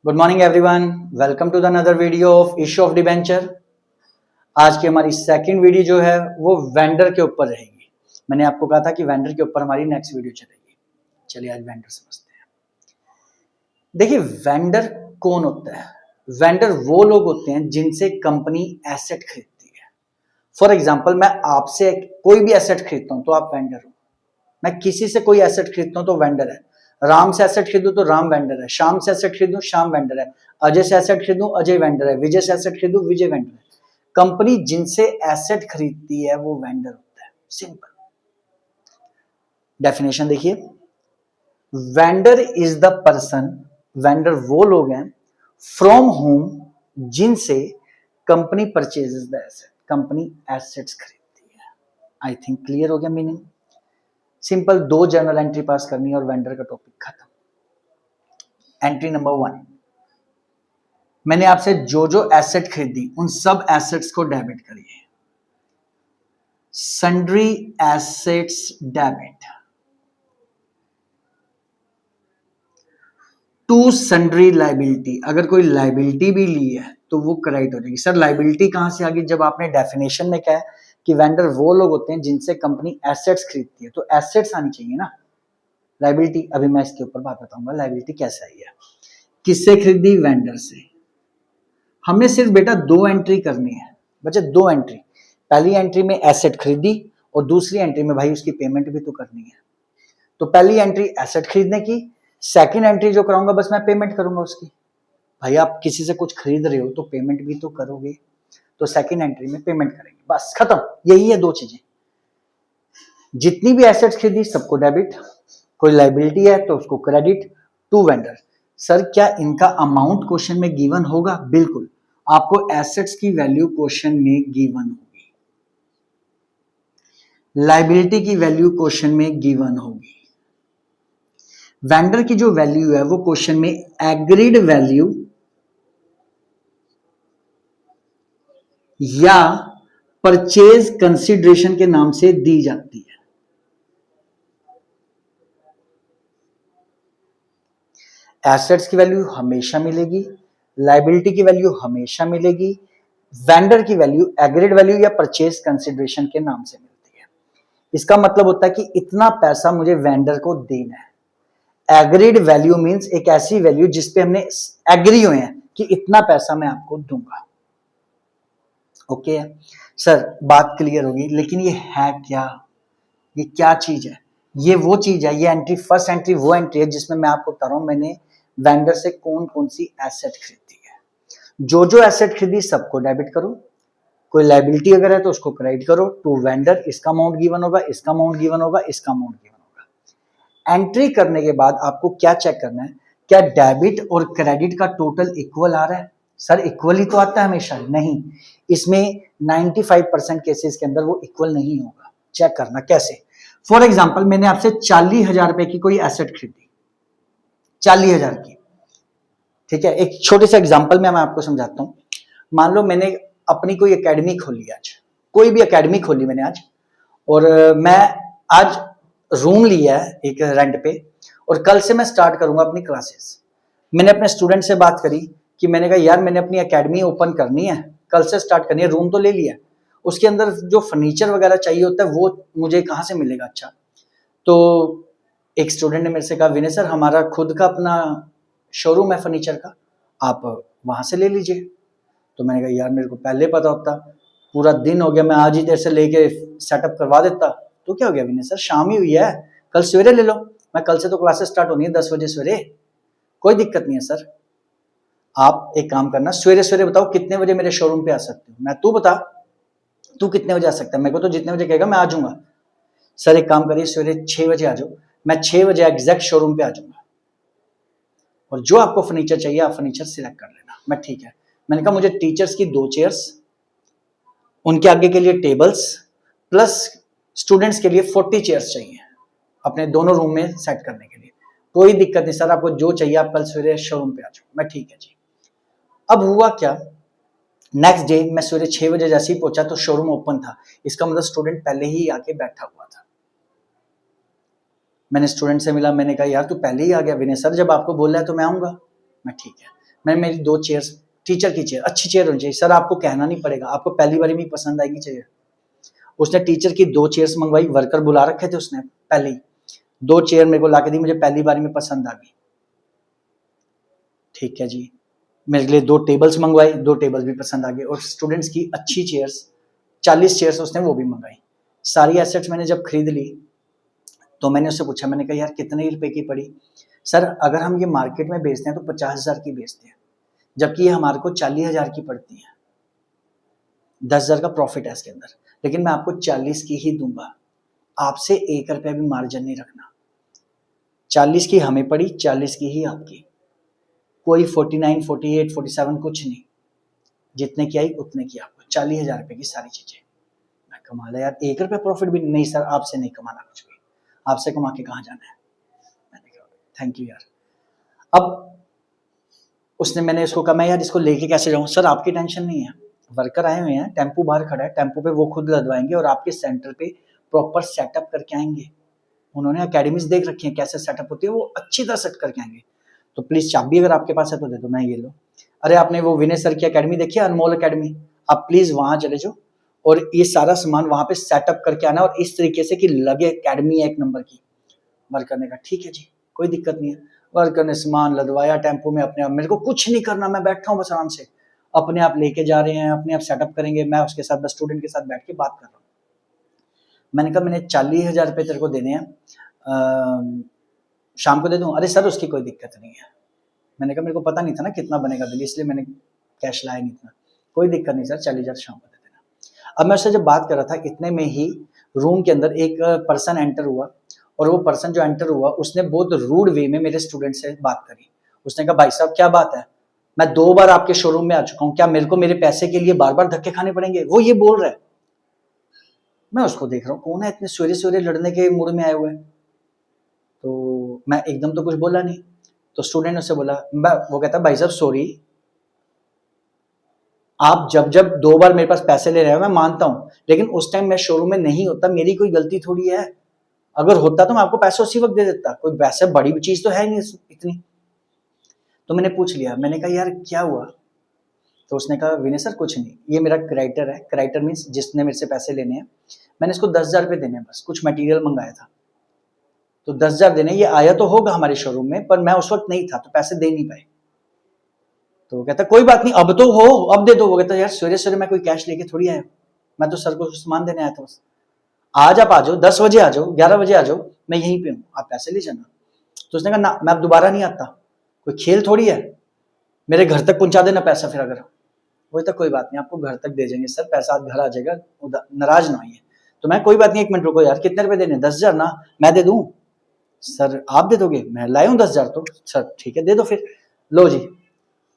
Good morning everyone, welcome to the another video of issue of debenture. आज की हमारी second video जो है वो वेंडर के ऊपर रहेगी। मैंने आपको कहा था कि वेंडर के ऊपर हमारी नेक्स्ट वीडियो चलेगी। चलिए आज वेंडर समझते हैं। देखिए वेंडर कौन होता है? वेंडर वो लोग होते हैं जिनसे कंपनी एसेट खरीदती है। फॉर एग्जाम्पल, मैं आपसे कोई भी एसेट खरीदता हूं तो आप वेंडर हो। मैं किसी से कोई एसेट खरीदता हूं तो वेंडर है। राम से एसेट खरीदूं तो राम वेंडर है, श्याम से एसेट खरीदूं श्याम वेंडर है, अजय से एसेट खरीदूं अजय वेंडर है, विजय से एसेट खरीदूं विजय वेंडर है। कंपनी जिनसे एसेट खरीदती है वो वेंडर होता है। सिंपल डेफिनेशन देखिए, vendor is the person, vendor वो लोग हैं फ्रॉम होम जिनसे company purchases the asset, company assets खरीदती है। आई थिंक क्लियर हो गया मीनिंग। सिंपल, दो जर्नल एंट्री पास करनी है और वेंडर का टॉपिक खत्म। एंट्री नंबर 1, मैंने आपसे जो जो एसेट खरीदी उन सब एसेट्स को डेबिट करिए। Sundry assets debit to sundry liability. अगर कोई लाइबिलिटी भी ली है तो वो क्रेडिट हो जाएगी। सर लाइबिलिटी कहां से आ गई? जब आपने डेफिनेशन में कहा है कि वेंडर वो लोग होते हैं जिनसे कंपनी एसेट्स खरीदती है, तो एसेट्स आनी चाहिए ना। लाइबिलिटी अभी मैं इसके ऊपर बात बताऊंगा, लाइबिलिटी कैसे आई है। किससे खरीदी? वेंडर से। हमें सिर्फ बेटा दो एंट्री करनी है बच्चे, दो एंट्री। पहली एंट्री में एसेट खरीदी और दूसरी एंट्री में भाई उसकी पेमेंट भी तो करनी है। तो पहली एंट्री एसेट खरीदने की, सेकंड एंट्री जो कराऊंगा बस मैं पेमेंट करूंगा उसकी। भाई आप किसी से कुछ खरीद रहे हो तो पेमेंट भी तो करोगे, तो सेकंड एंट्री में पेमेंट करेंगे, बस खत्म। यही है दो चीजें। जितनी भी एसेट्स खरीदी सबको डेबिट, कोई लाइबिलिटी है तो उसको क्रेडिट टू वेंडर। सर क्या इनका अमाउंट क्वेश्चन में गिवन होगा? बिल्कुल, आपको एसेट्स की वैल्यू क्वेश्चन में गिवन होगी, लाइबिलिटी की वैल्यू क्वेश्चन में गिवन होगी, वेंडर की जो वैल्यू है वो क्वेश्चन में एग्रीड वैल्यू या परचेज कंसिडरेशन के नाम से दी जाती है। एसेट्स की वैल्यू हमेशा मिलेगी, लाइबिलिटी की वैल्यू हमेशा मिलेगी, वेंडर की वैल्यू एग्रीड वैल्यू या परचेज कंसिडरेशन के नाम से मिलती है। इसका मतलब होता है कि इतना पैसा मुझे वेंडर को देना है। एग्रीड वैल्यू मींस एक ऐसी वैल्यू जिसपे हमने एग्री हुए हैं कि इतना पैसा मैं आपको दूंगा। ओके सर, बात क्लियर होगी, लेकिन ये है क्या? ये क्या चीज है? ये वो चीज है, ये एंट्री, फर्स्ट एंट्री वो एंट्री है जिसमें मैं आपको बता रहा हूं मैंने वेंडर से कौन कौन सी एसेट खरीदी है। जो जो एसेट खरीदी सबको डेबिट करो, कोई लाइबिलिटी अगर है तो उसको क्रेडिट करो टू वेंडर। इसका अमाउंट गिवन होगा, इसका अमाउंट गिवन होगा, इसका अमाउंट गिवन होगा। एंट्री करने के बाद आपको क्या चेक करना है? क्या डेबिट और क्रेडिट का टोटल इक्वल आ रहा है? सर इक्वल ही तो आता है हमेशा, नहीं। इसमें 95% केसेस के अंदर वो इक्वल नहीं होगा। चेक करना कैसे? फॉर एग्जाम्पल, मैंने आपसे 40,000 रुपए की कोई एसेट खरीदी, 40,000 की, ठीक है। एक छोटे से एग्जाम्पल में मैं आपको समझाता हूं। मान लो मैंने अपनी कोई एकेडमी खोली आज, कोई भी एकेडमी खोली मैंने आज, और मैं आज रूम लिया है एक रेंट पे, और कल से मैं स्टार्ट करूंगा अपनी क्लासेस। मैंने अपने स्टूडेंट से बात करी कि मैंने कहा यार मैंने अपनी एकेडमी ओपन करनी है, कल से स्टार्ट करनी है, रूम तो ले लिया, उसके अंदर जो फर्नीचर वगैरह चाहिए होता है वो मुझे कहाँ से मिलेगा? अच्छा, तो एक स्टूडेंट ने मेरे से कहा विनय सर हमारा खुद का अपना शोरूम है फर्नीचर का, आप वहां से ले लीजिए। तो मैंने कहा यार मेरे को पहले पता होता, पूरा दिन हो गया, मैं आज ही देर से लेके सेटअप करवा देता। तो क्या हो गया विनय सर, शाम ही हुई है, कल सवेरे ले लो। मैं कल से तो क्लासेस स्टार्ट होनी है 10 बजे सवेरे, कोई दिक्कत नहीं है सर। आप एक काम करना, सवेरे सवेरे बताओ कितने बजे मेरे शोरूम पे आ सकते हो? मैं तू बता, तू कितने बजे आ सकता है? मेरे को तो जितने बजे कहेगा मैं आ जाऊंगा। सर एक काम करिए, सवेरे 6 बजे आ जाओ, मैं 6 बजे एग्जैक्ट शोरूम पे आ जाऊंगा, और जो आपको फर्नीचर चाहिए आप फर्नीचर सिलेक्ट कर लेना। मैं ठीक है। मैंने कहा मुझे टीचर्स की 2 चेयर्स, उनके आगे के लिए टेबल्स, प्लस स्टूडेंट्स के लिए 40 चेयर्स चाहिए अपने दोनों रूम में सेट करने के लिए। कोई दिक्कत नहीं सर, आपको जो चाहिए आप कल सवेरे शोरूम पे आ जाओ। मैं ठीक है जी। अब हुआ क्या, नेक्स्ट डे मैं सवेरे 6 बजे जैसे ही पहुंचा तो शोरूम ओपन था। इसका मतलब स्टूडेंट पहले ही आके बैठा हुआ था। मैंने स्टूडेंट से मिला, मैंने कहा यार तू पहले ही आ गया। विनय सर जब आपको बोल रहा है तो मैं आऊंगा। मैं ठीक है। मेरी 2 चेयर्स, टीचर की चेयर, अच्छी चेयर होनी चाहिए सर, आपको कहना नहीं पड़ेगा, आपको पहली बारी में ही पसंद आएगी चेयर। उसने टीचर की 2 चेयर्स मंगवाई, वर्कर बुला रखे थे उसने पहले ही, 2 चेयर मेरे को लाके दी, मुझे पहली बारी में पसंद आ गई। ठीक है जी, मेरे लिए 2 टेबल्स मंगवाए, 2 टेबल्स भी पसंद आ गए, और स्टूडेंट्स की अच्छी चेयर्स 40 चेयर्स उसने वो भी मंगाई। सारी एसेट्स मैंने जब खरीद ली तो मैंने उससे पूछा, मैंने कहा यार कितने रुपए की पड़ी? सर अगर हम ये मार्केट में बेचते हैं तो 50,000 की बेचते हैं, जबकि ये हमारे को 40,000 की पड़ती है। 10,000 का प्रॉफिट है इसके अंदर, लेकिन मैं आपको 40 की ही दूंगा, आपसे 1 रुपया भी मार्जिन नहीं रखना। 40 की हमें पड़ी, 40 की ही आपकी, कोई 49, 48, 47 कुछ नहीं, जितने की आई उतने की आपको, 40,000 रुपए की सारी चीजें। मैं कमाल है यार, 1 रुपया प्रॉफिट भी नहीं सर, आपसे नहीं कमाना कुछ भी, आपसे कमा के कहाँ जाना है। मैंने कहा थैंक यू यार। अब मैंने इसको कहा मैं यार इसको लेके कैसे जाऊं? सर आपकी टेंशन नहीं है, वर्कर आए हुए हैं, टेम्पू बाहर खड़ा है, टेम्पू पे वो खुद लदवाएंगे और आपके सेंटर पे प्रॉपर सेटअप करके आएंगे। उन्होंने अकेडमीज देख रखी है कैसे सेटअप होती है, वो अच्छी तरह सेट करके आएंगे। तो प्लीज चाबी अगर आपके पास है तो दे दो। मैं ये लो, अरे आपने वो विनय सर की अकेडमी देखी है, अनमोल अकेडमी, आप प्लीज वहां चले जाओ और ये सारा सामान वहां पे सेटअप करके आना, और इस तरीके से कि लगे अकेडमी है 1 नंबर की। वर्कर ने कहा ठीक है जी, कोई दिक्कत नहीं है। वर्कर ने सामान लदवाया टेम्पो में अपने आप, मेरे को कुछ नहीं करना, मैं बैठा हूँ बस आराम से, अपने आप लेके जा रहे हैं, अपने आप सेटअप करेंगे, मैं उसके साथ बस स्टूडेंट के साथ बैठ के बात कर रहा हूँ। मैंने कहा मैंने 40,000 रुपये तेरे को देने हैं, शाम को दे दूं? अरे सर उसकी कोई दिक्कत नहीं है। मैंने कहा मेरे को पता नहीं था ना कितना बनेगा बिल, इसलिए मैंने कैश लाया नहीं इतना। कोई दिक्कत नहीं सर, 40,000 शाम को दे देना। अब मैं उससे जब बात कर रहा था, इतने में ही रूम के अंदर एक पर्सन एंटर हुआ, और वो पर्सन जो एंटर हुआ उसने बहुत रूड वे में मेरे स्टूडेंट से बात करी। उसने कहा भाई साहब क्या बात है, मैं 2 बार आपके शोरूम में आ चुका हूँ, क्या मेरे को मेरे पैसे के लिए बार बार धक्के खाने पड़ेंगे? वो ये बोल रहा है। मैं उसको देख रहा हूँ, कौन है इतने सवेरे सवेरे लड़ने के मूड में आए हुए हैं। तो मैं एकदम तो कुछ बोला नहीं। तो स्टूडेंट ने उससे बोला, वो कहता भाई साहब सॉरी, आप जब जब 2 बार मेरे पास पैसे ले रहे हो मैं मानता हूं, लेकिन उस टाइम मैं शोरूम में नहीं होता, मेरी कोई गलती थोड़ी है। अगर होता तो मैं आपको पैसे उसी वक्त दे देता, कोई वैसे बड़ी चीज तो है नहीं इतनी। तो मैंने पूछ लिया, मैंने कहा यार क्या हुआ? तो उसने कहा विनय सर कुछ नहीं, ये मेरा क्राइटर है, क्राइटर मीन्स जिसने मेरे से पैसे लेने हैं, मैंने इसको 10,000 रुपये देने हैं, बस कुछ मटेरियल मंगाया था तो 10,000 देने, ये आया तो होगा हमारे शोरूम में, पर मैं उस वक्त नहीं था तो पैसे दे नहीं पाए। तो वो कहता कोई बात नहीं, अब तो हो, अब दे दो। वो कहता यार सवेरे सवेरे मैं कोई कैश लेके थोड़ी आया, मैं तो सर को सामान देने आया था बस। आज आप आ जाओ, 10 बजे आ जाओ, 11 बजे आ जाओ, मैं यहीं पे हूँ, आप पैसे ले जाना। तो उसने कहा ना मैं अब दोबारा नहीं आता, कोई खेल थोड़ी है, मेरे घर तक पहुंचा देना पैसा फिर अगर। वही तो कोई बात नहीं, आपको घर तक दे देंगे सर, पैसा आज घर आ जाएगा, नाराज ना होइए। तो मैं कोई बात नहीं, 1 मिनट रुको यार, कितने रुपए देने? 10,000 ना, मैं दे दूं? सर आप दे दोगे? मैं लाया हूं 10,000 तो। सर ठीक है दे दो फिर, लो जी।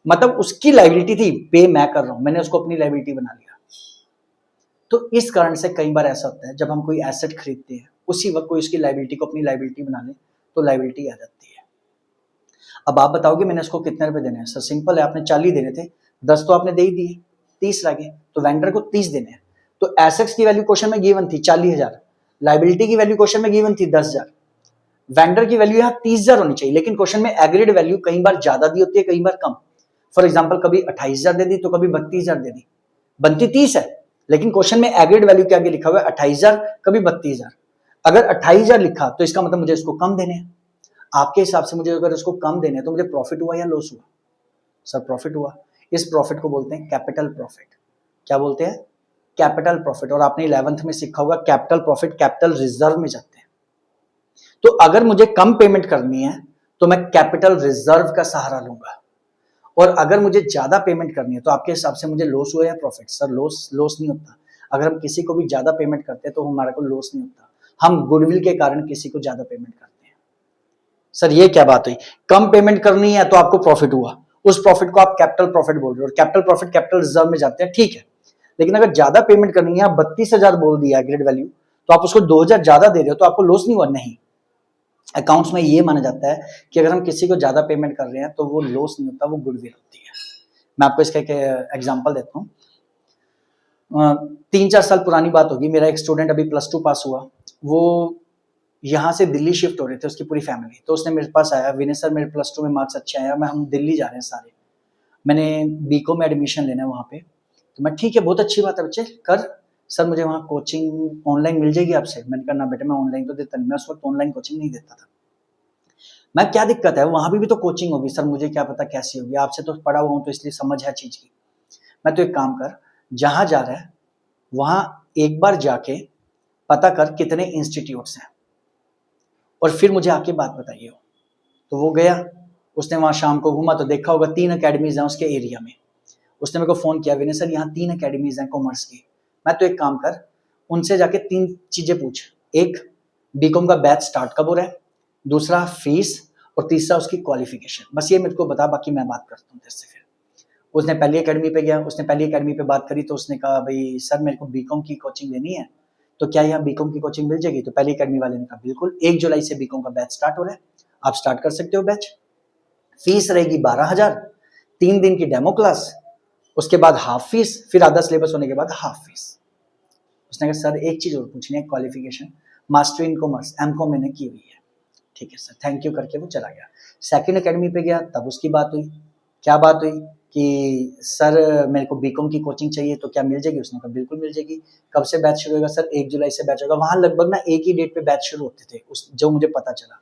मतलब उसकी लाइबिलिटी थी, पे मैं कर रहा हूं, मैंने उसको अपनी लाइबिलिटी बना लिया। तो इस कारण से कई बार ऐसा होता है जब हम कोई एसेट खरीदते हैं उसी वक्त कोई उसकी लाइबिलिटी को अपनी लाइबिलिटी बना ले तो लाइबिलिटी आ जाती है। अब आप बताओगे मैंने उसको कितने रुपए देने हैं? सर सिंपल है, आपने 40 देने थे, 10 तो आपने दे ही दिए, 30 रह गए, तो वेंडर को 30 देने हैं। तो एसेट्स की वैल्यू क्वेश्चन में गिवन थी 40,000, लाइबिलिटी की वैल्यू क्वेश्चन में गिवन थी 10,000, वेंडर की वैल्यू यहाँ 30,000 होनी चाहिए, लेकिन क्वेश्चन में एग्रीड वैल्यू कई बार ज्यादा दी होती है, कई बार कम। फॉर एग्जाम्पल कभी 28,000 दे दी तो कभी 32,000 दे दी, बनती 30 है, लेकिन क्वेश्चन में एग्रीड वैल्यू के आगे लिखा हुआ है 28,000, कभी 32,000। अगर 28,000 लिखा तो इसका मतलब मुझे इसको कम देने हैं। आपके हिसाब से मुझे अगर इसको कम देने हैं तो मुझे प्रॉफिट हुआ या लॉस हुआ? सर प्रॉफिट हुआ। इस प्रॉफिट को बोलते हैं कैपिटल प्रॉफिट। क्या बोलते हैं? Capital profit. और आपने 11th में सीखा होगा कैपिटल प्रॉफिट कैपिटल रिजर्व में जाते हैं। तो अगर मुझे कम पेमेंट करनी है तो मैं कैपिटल रिजर्व का सहारा लूंगा, और अगर मुझे ज्यादा पेमेंट करनी है तो आपके हिसाब से मुझे लॉस हुआ या प्रॉफिट? सर लॉस नहीं होता। अगर हम किसी को भी ज्यादा पेमेंट करते हैं तो हमारे को लॉस नहीं होता, हम गुडविल के कारण किसी को ज्यादा पेमेंट करते हैं। सर ये क्या बात हुई? कम पेमेंट करनी है तो आपको प्रॉफिट हुआ, उस प्रॉफिट को आप कैपिटल प्रॉफिट बोल रहे हो, और कैपिटल प्रॉफिट कैपिटल रिजर्व में जाते हैं, ठीक है। लेकिन अगर ज्यादा पेमेंट करनी है, 32,000 बोल दिया ग्रेड वैल्यू, तो आप उसको 2,000 ज्यादा दे रहे हो तो आपको लॉस नहीं हुआ? नहीं। अकाउंट्स में ये माना जाता है कि अगर हम किसी को ज्यादा पेमेंट कर रहे हैं तो वो लॉस नहीं होता, वो गुडविल होती है। मैं आपको इसका एक एग्जांपल देता हूँ। 3-4 साल पुरानी बात होगी, मेरा एक स्टूडेंट अभी +2 पास हुआ, वो यहाँ से दिल्ली शिफ्ट हो रहे थे उसकी पूरी फैमिली। तो उसने मेरे पास आया, विनय सर मेरे +2 में मार्क्स अच्छे आए, मैं हम दिल्ली जा रहे हैं सारे। मैंने बीकॉम में एडमिशन लेना है वहाँ पे, तो मैं ठीक है बहुत अच्छी बात है बच्चे कर, सर मुझे वहाँ कोचिंग ऑनलाइन मिल जाएगी आपसे। मैंने कहा ना बेटा मैं ऑनलाइन तो देता नहीं, मैं उस वक्त ऑनलाइन कोचिंग नहीं देता था। मैं क्या दिक्कत है वहाँ भी तो कोचिंग होगी, सर मुझे क्या पता कैसी होगी, आपसे तो पढ़ा हुआ हूँ तो इसलिए समझ है चीज़ की। मैं तो एक काम कर, जहाँ जा रहा है वहाँ एक बार जाके पता कर कितने इंस्टीट्यूट्स हैं और फिर मुझे आके बात बताइए। तो वो गया, उसने वहाँ शाम को घूमा तो देखा होगा 3 अकेडमीज हैं उसके एरिया में। उसने मेरे को फ़ोन किया, विनय सर यहाँ 3 अकेडमीज हैं कॉमर्स की। मैं तो एक काम कर, उनसे जाके 3 चीज़ें पूछ, एक बीकॉम का बैच स्टार्ट कब हो रहा है, दूसरा फीस और तीसरा उसकी क्वालिफिकेशन। बस ये मेरे को बता, बाकी मैं बात करता हूँ तेरे से। फिर उसने पहली अकेडमी पे गया, उसने पहली अकेडमी पे बात करी तो उसने कहा भाई सर मेरे को बीकॉम की कोचिंग लेनी है, तो क्या यहाँ बीकॉम की कोचिंग मिल जाएगी? तो पहली अकेडमी वाले ने कहा बिल्कुल, 1 जुलाई से बीकॉम का बैच स्टार्ट हो रहा है, आप स्टार्ट कर सकते हो बैच। फीस रहेगी 12,000, 3 दिन की डेमो क्लास, उसके बाद हाफ फीस, फिर आधा सिलेबस होने के बाद हाफ फीस। उसने कहा सर एक चीज और पूछनी है, qualification, master in commerce MCom मैंने की हुई है। ठीक है सर थैंक यू करके वो चला गया। सेकंड अकेडमी पे गया, तब उसकी बात हुई। क्या बात हुई कि सर मेरे को बीकॉम की कोचिंग चाहिए तो क्या मिल जाएगी? उसने कहा बिल्कुल मिल जाएगी। कब से बैच शुरू होगा? सर 1 जुलाई से बैच होगा। वहां लगभग ना एक ही डेट पे बैच शुरू होते थे उस जो मुझे पता चला।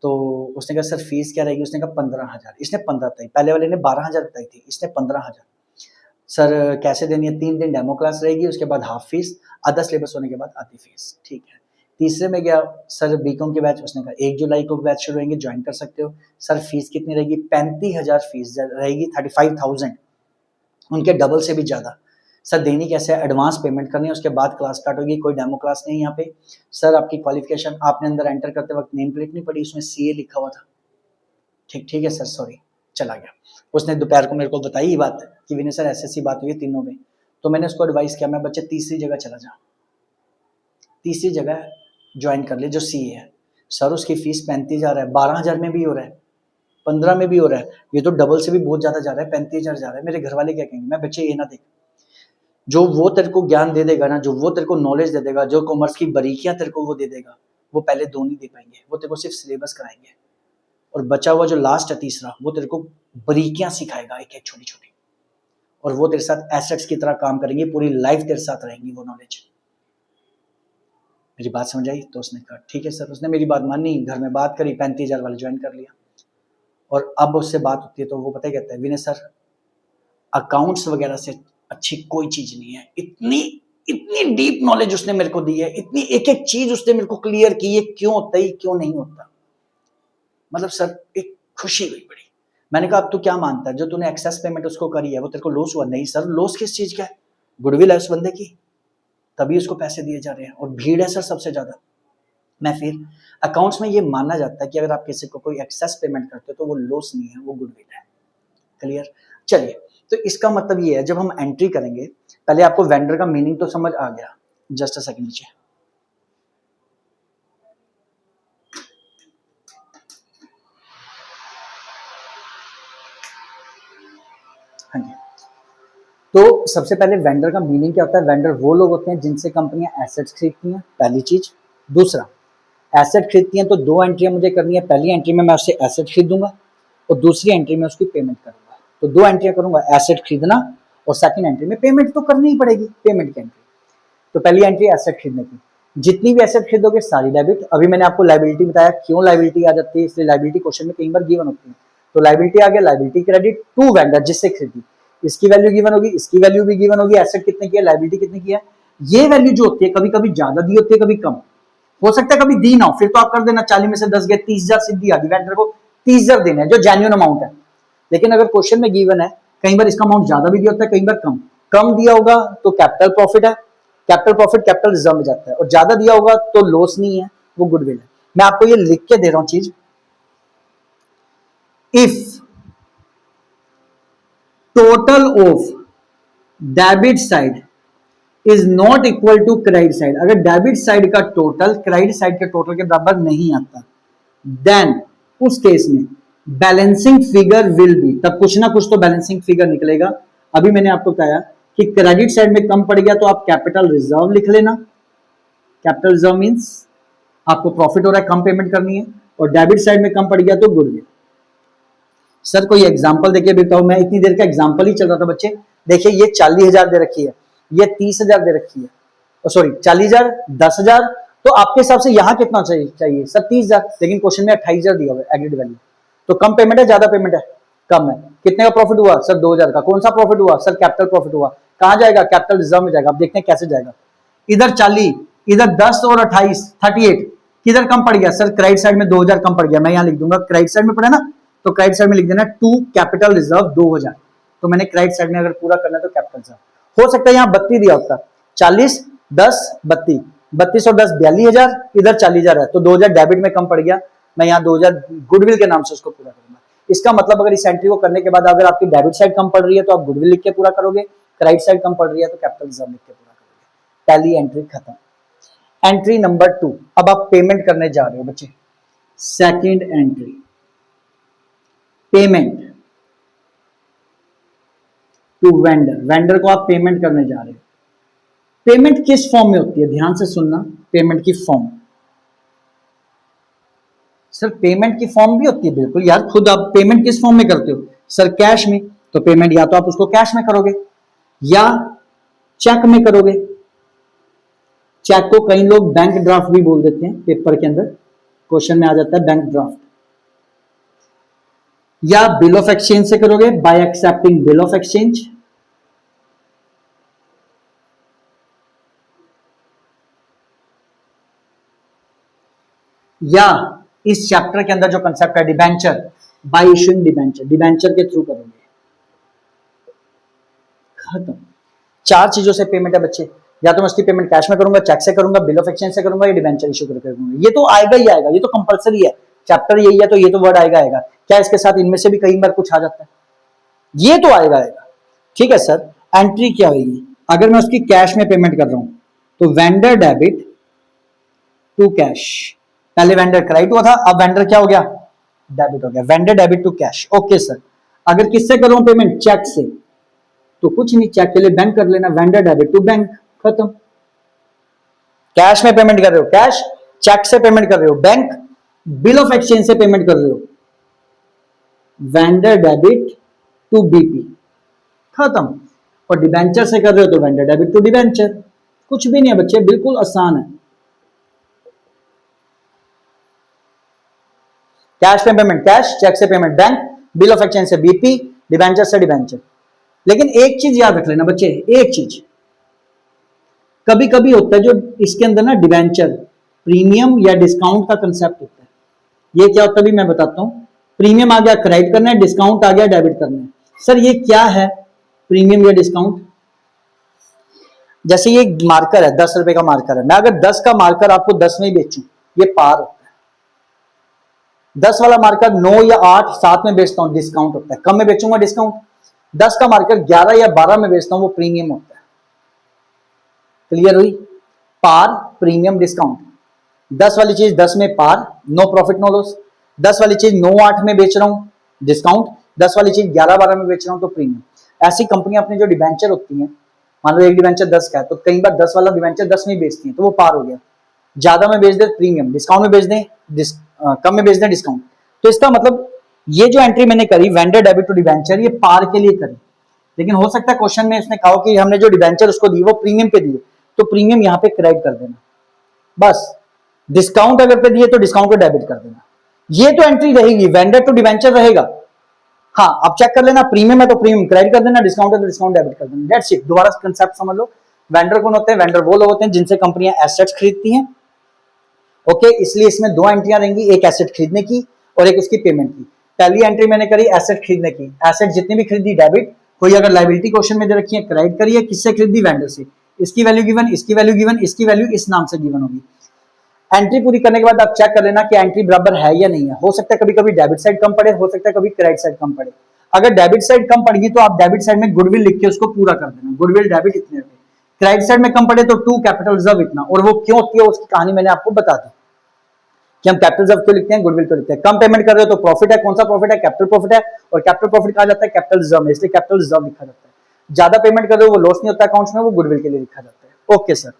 तो उसने कहा सर फीस क्या रहेगी? उसने कहा 15,000। इसने 15 बताई, पहले वाले ने 12,000 बताई थी, इसने 15,000। सर कैसे देनी है? 3 दिन डेमो क्लास रहेगी, उसके बाद हाफ फीस, आधा सिलेबस होने के बाद आधी फीस। ठीक है। तीसरे में गया, सर बीकॉम के बैच, उसने कहा 1 जुलाई को बैच शुरू होंगे, ज्वाइन कर सकते हो। सर फीस कितनी रहेगी? 35,000 फीस रहेगी, 35,000, उनके डबल से भी ज्यादा। सर देनी कैसे है? एडवांस पेमेंट करनी है, उसके बाद क्लास स्टार्ट होगी, कोई डेमो क्लास नहीं यहाँ पे। सर आपकी क्वालिफिकेशन, आपने अंदर एंटर करते वक्त नेम प्लेट नहीं पड़ी, उसमें सीए लिखा हुआ था। ठीक है सर सॉरी, चला गया। उसने दोपहर को मेरे को बताई ये बात कि विनय सर ऐसी बात हुई है तीनों में। तो मैंने उसको एडवाइस किया, मैं बच्चे तीसरी जगह चला जा, तीसरी जगह ज्वाइन कर ले जो सीए है। सर उसकी फीस 35,000 है, 12,000 में भी हो रहा है, 15 में भी हो रहा है, ये तो डबल से भी बहुत ज्यादा जा रहा है, 35,000 जा रहा है। मेरे घर वाले क्या कहेंगे? मैं बच्चे ये ना देख, जो वो तेरे को ज्ञान दे देगा ना, जो वो तेरे को नॉलेज दे देगा, जो कॉमर्स की बारीकियां तेरे को वो दे देगा, वो पहले 2 नहीं दे पाएंगे, वो तेरे को सिर्फ सिलेबस कराएंगे। और बचा हुआ जो लास्ट है तीसरा, वो तेरे को बारीकियां सिखाएगा एक एक छोटी छोटी, और वो तेरे साथ एसेट्स की तरह काम करेंगे, पूरी लाइफ तेरे साथ रहेंगी वो नॉलेज। मेरी बात समझ आई? तो उसने कहा ठीक है सर। उसने मेरी बात मानी, घर में बात करी, 35,000 वाले ज्वाइन कर लिया। और अब उससे बात होती है तो वो पता है कहता है, विनय सर अकाउंट्स वगैरह से अच्छी कोई चीज नहीं है, इतनी इतनी डीप नॉलेज उसने मेरे को दी है, इतनी एक एक चीज उसने मेरे को क्लियर की है, क्यों होता है क्यों नहीं होता। मतलब सर एक खुशी हुई बड़ी। मैंने कहा अब तू क्या मानता है, जो तूने एक्सेस पेमेंट उसको करी है वो तेरे को लॉस हुआ? नहीं सर, लॉस किस चीज का है? गुडविल है उस बंदे की, तभी उसको पैसे दिए जा रहे हैं, और भीड़ है सर सबसे ज्यादा। मैं फिर अकाउंट्स में ये माना जाता है कि अगर आप किसी को कोई एक्सेस पेमेंट करते हो तो वो लॉस नहीं है, वो गुडविल है। क्लियर? चलिए, तो इसका मतलब ये है जब हम एंट्री करेंगे, पहले आपको वेंडर का मीनिंग तो समझ आ गया। जस्ट अ सेकंड नीचे, हाँ जी। तो सबसे पहले वेंडर का मीनिंग क्या होता है? वेंडर वो लोग होते हैं जिनसे कंपनियां एसेट्स खरीदती हैं, पहली चीज। दूसरा, एसेट खरीदती हैं तो 2 एंट्रियां मुझे करनी है। पहली एंट्री में मैं उससे एसेट खरीदूंगा और दूसरी एंट्री में उसकी पेमेंट करूंगा। तो 2 एंट्रियां करूंगा, एसेट खरीदना और सेकंड एंट्री में पेमेंट तो करनी ही पड़ेगी, पेमेंट की एंट्री। तो पहली एंट्री एसेट खरीदने की, जितनी भी एसेट खरीदोगे सारी डेबिट। अभी मैंने आपको लायबिलिटी बताया, क्यों लायबिलिटी आ जाती है, इसलिए लायबिलिटी क्वेश्चन में कई बार गिवन होती है। तो लायबिलिटी आ गया, लायबिलिटी क्रेडिट टू वेंडर जिससे खरीदी, इसकी वैल्यू गिवन होगी, इसकी वैल्यू भी गिवन होगी, एसेट कितने की है, लायबिलिटी कितने की है। ये वैल्यू जो होती है कभी कभी ज्यादा दी होती है, कभी कम हो सकता है, कभी दी ना हो, फिर तो आप कर देना 40 में से 10 गए, 30,000 सीधी आ गई, वेंडर को 30,000 देने हैं जो जेन्युइन अमाउंट है। लेकिन अगर क्वेश्चन में गिवन है, कई बार इसका अमाउंट ज्यादा भी दिया होता है, कई बार कम। कम दिया होगा तो कैपिटल प्रॉफिट है, कैपिटल प्रॉफिट कैपिटल रिजर्व में जाता है, और ज्यादा दिया होगा तो लॉस नहीं है, वो गुडविल है। मैं आपको ये लिख के दे रहा हूं चीज, if total of debit side is not equal to credit side, अगर डेबिट साइड का टोटल क्रेडिट साइड के टोटल के बराबर नहीं आता, देन उस केस में बैलेंसिंग फिगर विल बी, तब कुछ ना कुछ तो बैलेंसिंग फिगर निकलेगा। अभी मैंने आपको बताया कि क्रेडिट साइड में कम पड़ गया तो आप कैपिटल रिजर्व लिख लेना। कैपिटल रिजर्व मींस आपको प्रॉफिट हो रहा है, कम पेमेंट करनी है, और डेबिट साइड में कम पड़ गया तो गुडविल। सर कोई एग्जांपल देके बताओ। मैं इतनी देर का एग्जांपल ही चल रहा था बच्चे। देखिए ये 40,000 दे रखी है, ये 30,000 दे रखी है, सॉरी 40,000, 10,000। तो आपके हिसाब से यहाँ कितना चाहिए सर? 30,000, लेकिन क्वेश्चन में 28,000 दिया हुआ है एग्रीड वैल्यू। तो कम पेमेंट है, ज्यादा पेमेंट है? कम है। कितने का प्रॉफिट हुआ सर? 2,000 का। कौन सा प्रॉफिट हुआ सर? कैपिटल प्रॉफिट हुआ। कहाँ जाएगा? कैपिटल रिजर्व में जाएगा। अब देखते हैं कैसे जाएगा। इधर 40, इधर 10 और 28, 38, किधर कम पड़ गया सर? क्रेडिट साइड में 2,000 कम पड़ गया। मैं यहाँ लिख दूंगा, क्रेडिट साइड में पड़ा ना, तो क्रेडिट साइड में लिख देना टू कैपिटल रिजर्व 2,000। तो मैंने क्रेडिट साइड में अगर पूरा करना है तो कैपिटल रिजर्व। हो सकता है यहाँ 32 दिया होता, 40, 10, 32, 32 और 10 42,000, इधर 40,000 है, तो 2,000 डेबिट में कम पड़ गया। मैं यहाँ 2,000 गुडविल के नाम से उसको पूरा करूंगा। इसका मतलब अगर इस एंट्री को करने के बाद अगर आपकी डेबिट साइड कम पड़ रही है तो आप गुडविल लिख के पूरा करोगे, क्रेडिट साइड कम पड़ रही है तो कैपिटल रिजर्व लिख के पूरा करोगे। पहली एंट्री खत्म। एंट्री नंबर 2, अब आप पेमेंट करने जा रहे हो बच्चे। Second entry, payment to vendor. Vendor को आप पेमेंट करने जा रहे हो। पेमेंट किस फॉर्म में होती है? ध्यान से सुनना, पेमेंट की फॉर्म। सर पेमेंट की फॉर्म भी होती है, बिल्कुल यार। खुद आप पेमेंट किस फॉर्म में करते हो सर? कैश में। तो पेमेंट या तो आप उसको कैश में करोगे या चेक में करोगे। चेक को कई लोग बैंक ड्राफ्ट भी बोल देते हैं, पेपर के अंदर क्वेश्चन में आ जाता है बैंक ड्राफ्ट। या बिल ऑफ एक्सचेंज से करोगे, bye accepting bill of exchange. या इस चैप्टर के अंदर जो कंसेप्ट है debenture, bye issuing debenture, debenture के थ्रू करोगे। खत्म। 4 चीजों से पेमेंट है बच्चे। या तो मैं उसकी पेमेंट कैश में करूंगा, चेक से करूंगा, बिल ऑफ एक्सचेंज से करूंगा, या डिबेंचर इशू करके करूंगा। ये तो आएगा ही आएगा, ये तो कंपलसरी है। चैप्टर यही है तो ये तो वर्ड आएगा आएगा। क्या इसके साथ इनमें से भी कई बार कुछ आ जाता है? ये तो आएगा आएगा। ठीक है सर। एंट्री क्या होगी? अगर मैं उसकी कैश में पेमेंट कर रहा हूं तो वेंडर डेबिट टू कैश। पहले वेंडर क्रेडिट हुआ था, अब वेंडर क्या हो गया? डेबिट हो गया। Vendor debit to cash. Okay sir. अगर किससे करूं पेमेंट? चेक से, तो कुछ नहीं, चेक के लिए बैंक कर लेना, वेंडर डेबिट टू बैंक। खत्म। कैश में पेमेंट कर रहे हो कैश, चेक से पेमेंट कर रहे हो बैंक, बिल ऑफ एक्सचेंज से पेमेंट कर रहे हो वेंडर डेबिट टू बीपी। खत्म। और डिबेंचर से कर रहे हो तो वेंडर डेबिट टू डिबेंचर। कुछ भी नहीं है बच्चे, बिल्कुल आसान है। कैश में पेमेंट कैश, चेक से payment bank, bill of exchange से बीपी, डिबेंचर से डिबेंचर। लेकिन एक चीज याद रख लेना बच्चे, एक चीज कभी कभी होता है जो इसके अंदर ना डिबेंचर प्रीमियम या डिस्काउंट का कंसेप्ट होता है। ये क्या होता है भी मैं बताता हूं। प्रीमियम आ गया क्रेडिट करना है, डिस्काउंट आ गया डेबिट करना है। सर ये क्या है प्रीमियम या डिस्काउंट? जैसे ये मार्कर है, 10 रुपए का मार्कर है, मैं अगर 10 का मार्कर आपको 10 में ही बेचूं, ये पार होता है। 10 वाला मार्कर 9 या 8, 7 में बेचता हूं, डिस्काउंट होता है। कम में बेचूंगा डिस्काउंट। 10 का मार्कर 11 या 12 में बेचता हूं, वो प्रीमियम होता है। क्लियर हुई? पार, प्रीमियम, डिस्काउंट। 10 वाली चीज 10 में पार, नो प्रॉफिट नो लॉस। 10 वाली चीज 9, 8 में बेच रहा हूं, डिस्काउंट। 10 वाली चीज 11, 12 में बेच रहा हूं तो प्रीमियम। ऐसी कंपनी अपनी जो डिबेंचर होती है, मान लो एक डिबेंचर 10 का है तो कई बार 10 वाला डिबेंचर 10 में बेचती है तो वो पार हो गया। ज्यादा में बेच दे प्रीमियम, डिस्काउंट में बेच दें कम में बेच दें डिस्काउंट। तो इसका मतलब ये जो एंट्री मैंने करी वेंडर डेबिट टू डिबेंचर, ये पार के लिए करी। लेकिन हो सकता है क्वेश्चन में इसने कहा कि हमने जो डिबेंचर उसको दी वो प्रीमियम पे दिए, तो प्रीमियम यहाँ पे क्रेडिट कर देना बस। डिस्काउंट अगर पे दिए तो डिस्काउंट को डेबिट कर देना। ये तो एंट्री रहेगी, वेंडर टू डिबेंचर रहेगा। हाँ, अब चेक कर लेना, प्रीमियम है तो प्रीमियम क्रेडिट कर देना, डिस्काउंट है तो डिस्काउंट डेबिट कर देना। That's it. दोबारा कंसेप्ट समझ लो। वेंडर कौन होते हैं? वेंडर वो लोग होते हैं जिनसे कंपनियां एसेट्स खरीदती हैं। ओके, इसलिए इसमें 2 एंट्रियां रहेंगी, एक एसेट खरीदने की और एक उसकी पेमेंट की। पहली एंट्री मैंने करी एसेट खरीदने की, एसेट जितनी भी खरीदी डेबिट। कोई अगर लायबिलिटी क्वेश्चन में दे रखी है क्रेडिट करिए, किससे खरीदी? वेंडर से। इसकी वैल्यू गिवन, इसकी वैल्यू गिवन, इसकी वैल्यू इस नाम से गिवन होगी। एंट्री पूरी करने के बाद आप चेक कर लेना कि एंट्री बराबर है या नहीं है। हो सकता है कभी कभी डेबिट साइड कम पड़े, हो सकता है कभी क्रेडिट साइड कम पड़े। अगर डेबिट साइड कम पड़ेगी तो आप डेबिट साइड में गुडविल लिख के उसको पूरा कर देना, गुडविल डेबिट इतने रुपए। क्रेडिट साइड में कम पड़े तो टू कैपिटल रिजर्व इतना, और वो क्यों होती है उसकी कहानी मैंने आपको बता दी कि हम कैपिटल रिजर्व क्यों लिखते हैं, गुडविल क्यों लिखते हैं। कम पेमेंट कर रहे हो तो प्रॉफिट है, कौन सा प्रॉफिट है? कैपिटल प्रॉफिट है, और कैपिटल प्रॉफिट कहा जाता है कैपिटल रिजर्व में, इसलिए कैपिटल रिजर्व लिखा जाता है। ज्यादा पेमेंट कर रहे हो वो लॉस नहीं होता अकाउंट्स में, वो गुडविल के लिए लिखा जाता है। Okay sir.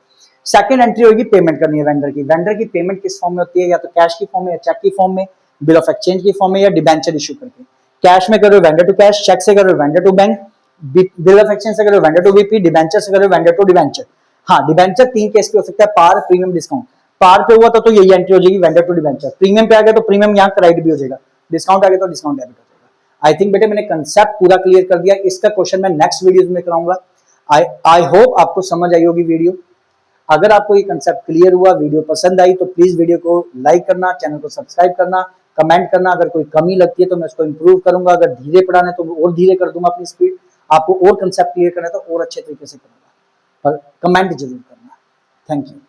सेकंड एंट्री होगी पेमेंट करनी है वेंडर की। वेंडर की पेमेंट किस फॉर्म में होती है? या तो कैश की फॉर्म में, या चेक की फॉर्म में, बिल ऑफ एक्सचेंज की फॉर्म में, या डिबेंचर इशू करके। कैश में कर रहे हो वेंडर टू कैश, चेक से कर रहे हो vendor to bank, bill of exchange से कर रहे हो वेंडर टू बीपी, डिबेंचर से कर रहे हो वेंडर टू डिबेंचर। हाँ, डिबेंचर 3 केस पे हो सकता है, पार, प्रीमियम, डिस्काउंट। पार पे हुआ तो यही एंट्री हो जाएगी वेंडर टू डिबेंचर, प्रीमियम पे आ गया तो प्रीमियम यहाँ क्रेडिट भी हो जाएगा, डिस्काउंट आ गया तो डिस्काउंट डेबिट हो जाएगा। आई थिंक बेटे मैंने कंसेप्ट पूरा क्लियर कर दिया, इसका क्वेश्चन मैं नेक्स्ट वीडियो में कराऊंगा। आई होप आपको समझ आई होगी वीडियो। अगर आपको ये कंसेप्ट क्लियर हुआ, वीडियो पसंद आई तो प्लीज वीडियो को लाइक करना, चैनल को सब्सक्राइब करना, कमेंट करना। अगर कोई कमी लगती है तो मैं उसको इंप्रूव करूंगा, अगर धीरे पढ़ाना है तो और धीरे कर दूंगा अपनी स्पीड, आपको और कंसेप्ट क्लियर करना है तो और अच्छे तरीके से करूंगा, पर कमेंट जरूर करना। Thank you.